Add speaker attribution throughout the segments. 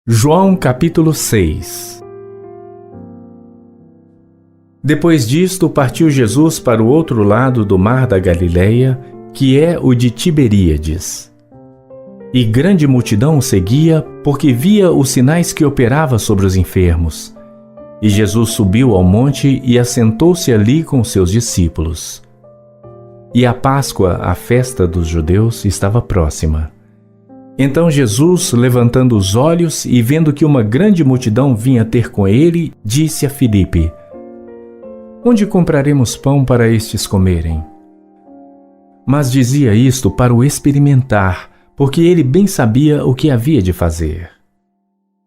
Speaker 1: João capítulo 6. Depois disto, partiu Jesus para o outro lado do mar da Galileia, que é o de Tiberíades. E grande multidão o seguia, porque via os sinais que operava sobre os enfermos. E Jesus subiu ao monte e assentou-se ali com seus discípulos. E a Páscoa, a festa dos judeus, estava próxima. Então Jesus, levantando os olhos e vendo que uma grande multidão vinha ter com ele, disse a Filipe: Onde compraremos pão para estes comerem? Mas dizia isto para o experimentar, porque ele bem sabia o que havia de fazer.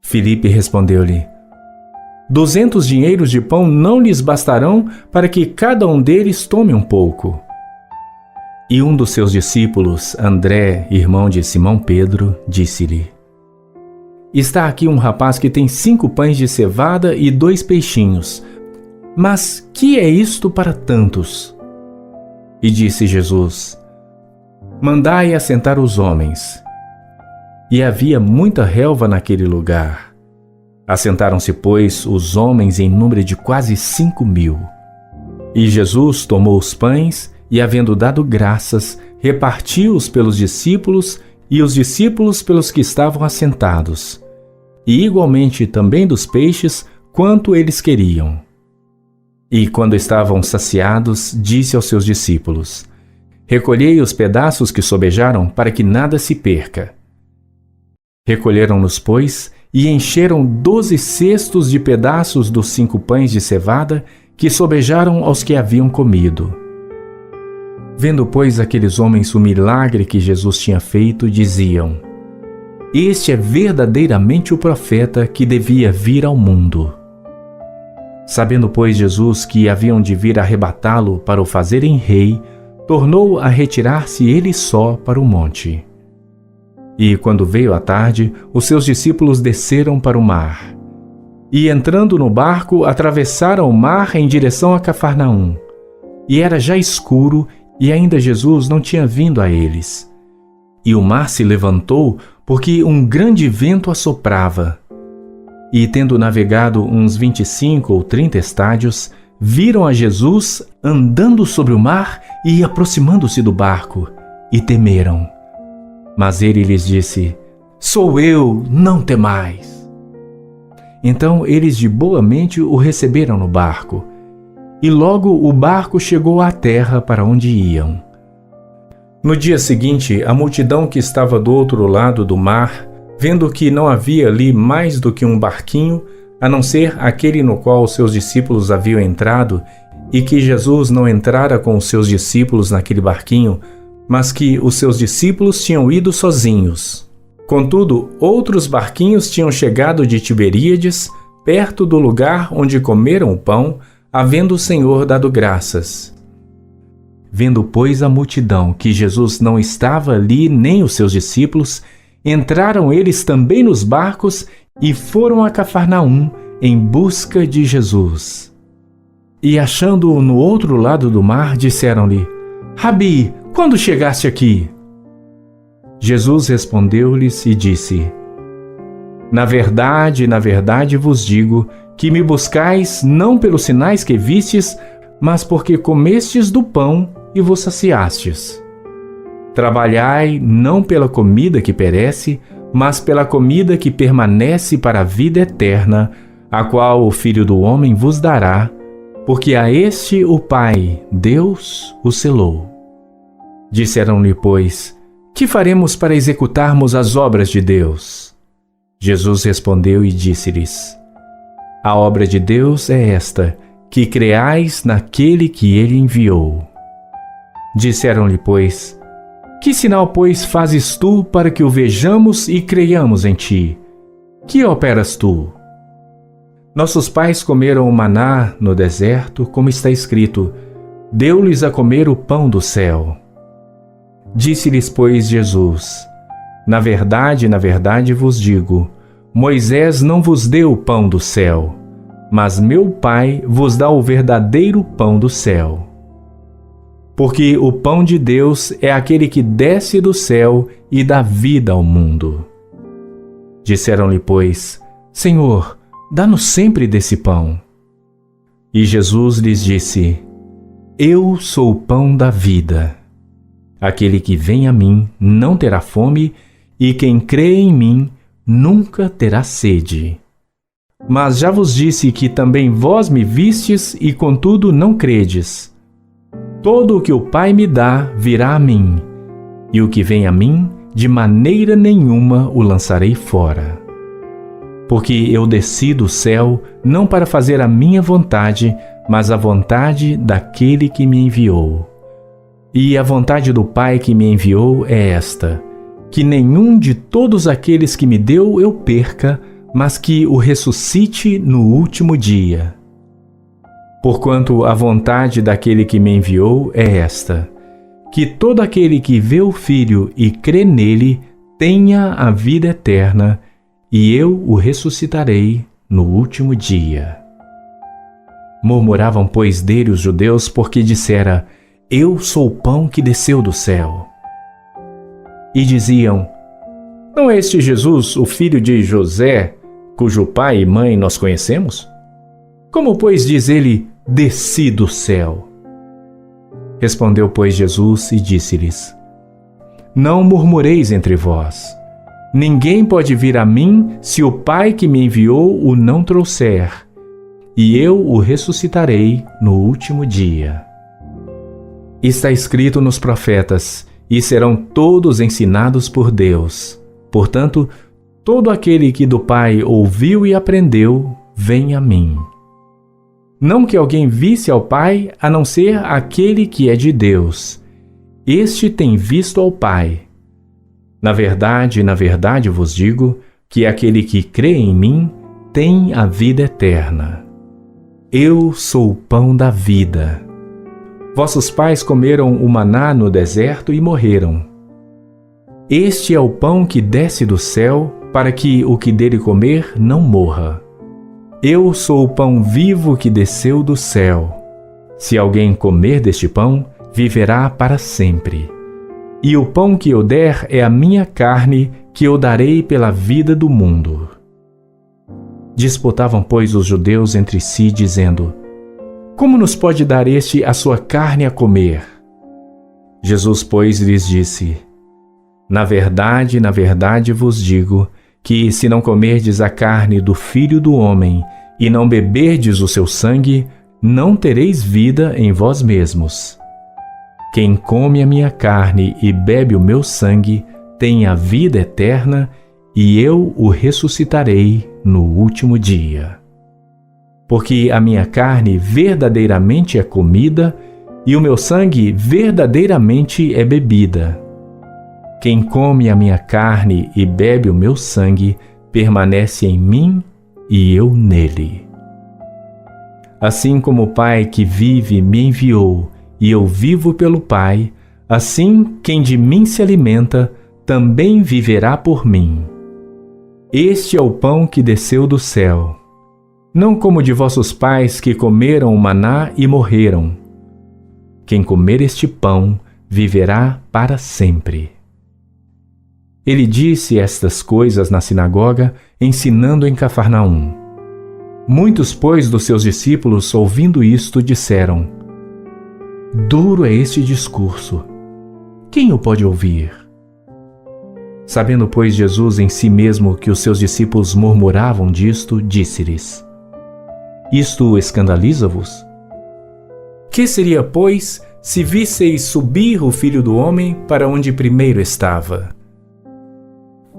Speaker 1: Filipe respondeu-lhe: 200 dinheiros de pão não lhes bastarão para que cada um deles tome um pouco. E um dos seus discípulos, André, irmão de Simão Pedro, disse-lhe: Está aqui um rapaz que tem 5 pães de cevada e 2 peixinhos. Mas que é isto para tantos? E disse Jesus: Mandai assentar os homens. E havia muita relva naquele lugar. Assentaram-se, pois, os homens em número de quase 5.000. E Jesus tomou os pães e, havendo dado graças, repartiu-os pelos discípulos e os discípulos pelos que estavam assentados, e igualmente também dos peixes, quanto eles queriam. E quando estavam saciados, disse aos seus discípulos: Recolhei os pedaços que sobejaram, para que nada se perca. Recolheram-nos, pois, e encheram 12 cestos de pedaços dos 5 pães de cevada que sobejaram aos que haviam comido. Vendo, pois, aqueles homens o milagre que Jesus tinha feito, diziam: Este é verdadeiramente o profeta que devia vir ao mundo. Sabendo, pois, Jesus que haviam de vir arrebatá-lo para o fazerem rei, tornou a retirar-se ele só para o monte. E, quando veio a tarde, os seus discípulos desceram para o mar. E, entrando no barco, atravessaram o mar em direção a Cafarnaum. E era já escuro, e ainda Jesus não tinha vindo a eles. E o mar se levantou, porque um grande vento assoprava. E, tendo navegado uns 25 ou 30 estádios, viram a Jesus andando sobre o mar e aproximando-se do barco, e temeram. Mas ele lhes disse: Sou eu, não temais. Então eles de boa mente o receberam no barco. E logo o barco chegou à terra para onde iam. No dia seguinte, a multidão que estava do outro lado do mar, vendo que não havia ali mais do que um barquinho, a não ser aquele no qual os seus discípulos haviam entrado, e que Jesus não entrara com os seus discípulos naquele barquinho, mas que os seus discípulos tinham ido sozinhos. Contudo, outros barquinhos tinham chegado de Tiberíades, perto do lugar onde comeram o pão, havendo o Senhor dado graças. Vendo, pois, a multidão que Jesus não estava ali nem os seus discípulos, entraram eles também nos barcos e foram a Cafarnaum em busca de Jesus. E, achando-o no outro lado do mar, disseram-lhe: Rabi, quando chegaste aqui? Jesus respondeu-lhes e disse: na verdade vos digo que me buscais não pelos sinais que vistes, mas porque comestes do pão e vos saciastes. Trabalhai não pela comida que perece, mas pela comida que permanece para a vida eterna, a qual o Filho do Homem vos dará, porque a este o Pai, Deus, o selou. Disseram-lhe, pois: Que faremos para executarmos as obras de Deus? Jesus respondeu e disse-lhes: A obra de Deus é esta, que creais naquele que ele enviou. Disseram-lhe, pois: Que sinal, pois, fazes tu para que o vejamos e creiamos em ti? Que operas tu? Nossos pais comeram o maná no deserto, como está escrito: Deu-lhes a comer o pão do céu. Disse-lhes, pois, Jesus: na verdade vos digo, Moisés não vos deu o pão do céu, mas meu Pai vos dá o verdadeiro pão do céu. Porque o pão de Deus é aquele que desce do céu e dá vida ao mundo. Disseram-lhe, pois: Senhor, dá-nos sempre desse pão. E Jesus lhes disse: Eu sou o pão da vida. Aquele que vem a mim não terá fome, e quem crê em mim nunca terá sede. Mas já vos disse que também vós me vistes e contudo não credes. Todo o que o Pai me dá virá a mim, e o que vem a mim, de maneira nenhuma o lançarei fora. Porque eu desci do céu não para fazer a minha vontade, mas a vontade daquele que me enviou. E a vontade do Pai que me enviou é esta: que nenhum de todos aqueles que me deu eu perca, mas que o ressuscite no último dia. Porquanto a vontade daquele que me enviou é esta: que todo aquele que vê o Filho e crê nele tenha a vida eterna, e eu o ressuscitarei no último dia. Murmuravam, pois, dele os judeus, porque dissera: Eu sou o pão que desceu do céu. E diziam: Não é este Jesus, o filho de José, cujo pai e mãe nós conhecemos? Como, pois, diz ele: Desci do céu? Respondeu, pois, Jesus e disse-lhes: Não murmureis entre vós. Ninguém pode vir a mim se o Pai que me enviou o não trouxer, e eu o ressuscitarei no último dia. Está escrito nos profetas: E serão todos ensinados por Deus. Portanto, todo aquele que do Pai ouviu e aprendeu, vem a mim. Não que alguém visse ao Pai, a não ser aquele que é de Deus. Este tem visto ao Pai. Na verdade vos digo, que aquele que crê em mim tem a vida eterna. Eu sou o pão da vida. Vossos pais comeram o maná no deserto e morreram. Este é o pão que desce do céu, para que o que dele comer não morra. Eu sou o pão vivo que desceu do céu. Se alguém comer deste pão, viverá para sempre. E o pão que eu der é a minha carne, que eu darei pela vida do mundo. Disputavam, pois, os judeus entre si, dizendo: Como nos pode dar este a sua carne a comer? Jesus, pois, lhes disse: Na verdade vos digo, que se não comerdes a carne do Filho do Homem e não beberdes o seu sangue, não tereis vida em vós mesmos. Quem come a minha carne e bebe o meu sangue tem a vida eterna, e eu o ressuscitarei no último dia. Porque a minha carne verdadeiramente é comida, e o meu sangue verdadeiramente é bebida. Quem come a minha carne e bebe o meu sangue, permanece em mim e eu nele. Assim como o Pai que vive me enviou, e eu vivo pelo Pai, assim quem de mim se alimenta, também viverá por mim. Este é o pão que desceu do céu. Não como de vossos pais que comeram o maná e morreram. Quem comer este pão, viverá para sempre. Ele disse estas coisas na sinagoga, ensinando em Cafarnaum. Muitos, pois, dos seus discípulos, ouvindo isto, disseram: Duro é este discurso. Quem o pode ouvir? Sabendo, pois, Jesus em si mesmo que os seus discípulos murmuravam disto, disse-lhes: Isto escandaliza-vos? Que seria, pois, se visseis subir o Filho do Homem para onde primeiro estava?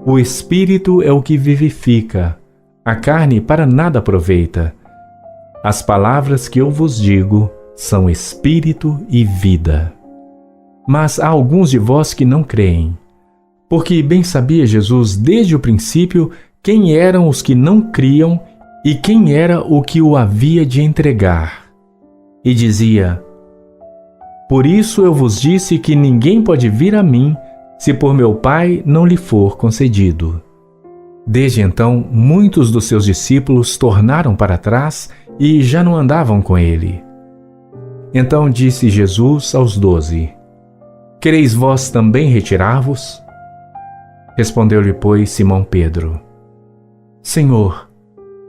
Speaker 1: O Espírito é o que vivifica, a carne para nada aproveita. As palavras que eu vos digo são Espírito e vida. Mas há alguns de vós que não creem. Porque bem sabia Jesus desde o princípio quem eram os que não criam e quem era o que o havia de entregar. E dizia: Por isso eu vos disse que ninguém pode vir a mim, se por meu Pai não lhe for concedido. Desde então, muitos dos seus discípulos tornaram para trás e já não andavam com ele. Então disse Jesus aos 12: Quereis vós também retirar-vos? Respondeu-lhe, pois, Simão Pedro: Senhor,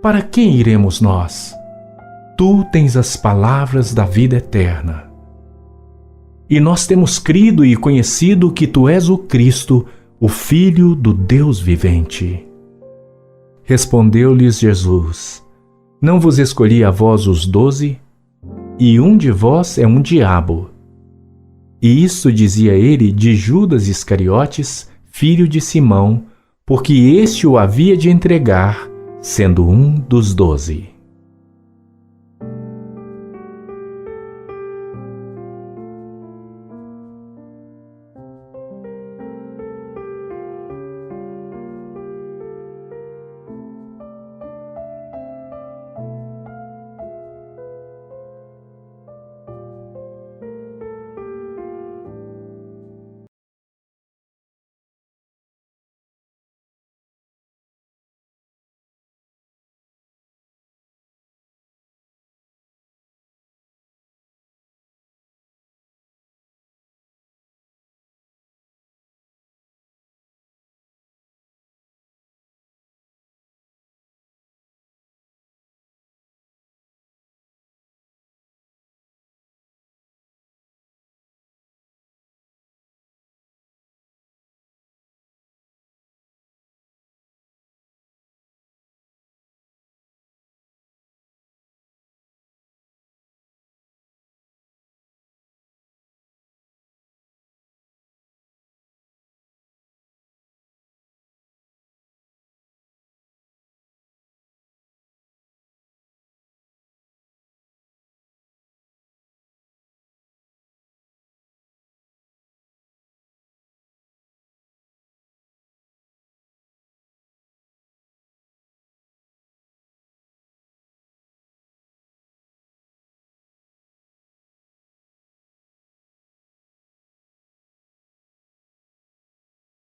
Speaker 1: para quem iremos nós? Tu tens as palavras da vida eterna. E nós temos crido e conhecido que Tu és o Cristo, o Filho do Deus vivente. Respondeu-lhes Jesus: Não vos escolhi a vós os 12? E um de vós é um diabo. E isto dizia ele de Judas Iscariotes, filho de Simão, porque este o havia de entregar, sendo um dos 12.